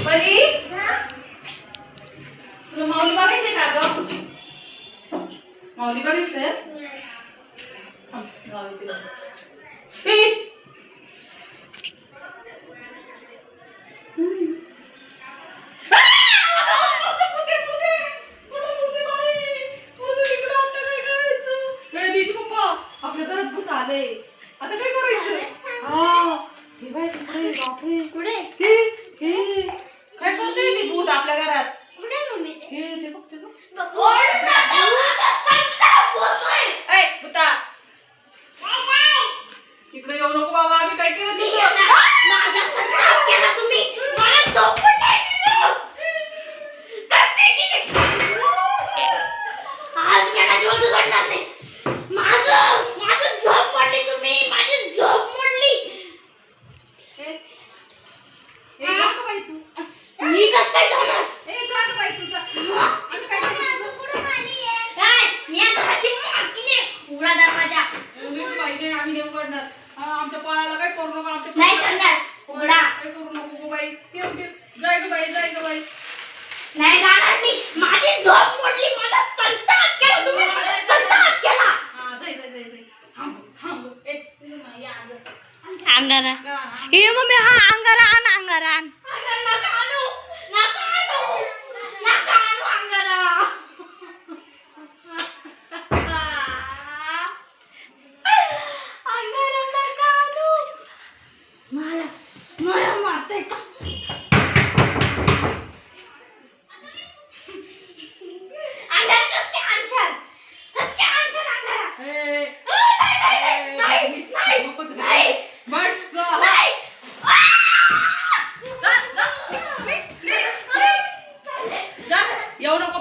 परी तुला माऊली बघायचंय का ग? माऊली बघायचंय? आपल्या घरात भूत आले, आता काय करायचं? हा हे बाय तिकडे, बापरे कुठे हे हे काय करते ते भूत आपल्या घरात? कुठे मम्मी हे ते बघ ते बघ. ओरडू नका, माझा संताप होतोय. ऐ भूता इकडे येऊ नको बाबा, आम्ही काय केलं तुझं? माझा संताप केला तुम्ही, मला झोपून नाही दिलं. कसं केलं? आज मला जीवन सोडणार नाही. माझं झोप मोडली तुम्ही, माझी झोप मोडली. ए जा का बाई तू? मी कसं काय जाणार? ए जा का बाई तू जा. आम्ही काय केलं तुझं? काय? मी या घराची मालकीण आहे. उघडा दरवाजा. मी बाई नाही, आम्ही नाही उघडणार. आमच्या पायाला काय करू नका, आमच्या नाही करणार. उघडा. काय करू नको गो बाई. ठेव ठेव. जाय ग बाई, जाय ग बाई. नाही जाणार मी. माझी झोप मोडली, माझा संताप केला तुम्ही, माझा संताप केला. हा जाय जाय जाय जाय. थांब थांब. ए या आग. अंगारा हे मम्मी हा अंगारा आण अंगारा आण नका आणू, नका आणू, नका आणू अंगारा. अंगारा नका आणू. मला मारताय का? अंगारा कसं काय आणशाल? कसं काय आणशाल अंगारा? ए नाही. नको नाही. बस जा. नाही. जा येऊ नको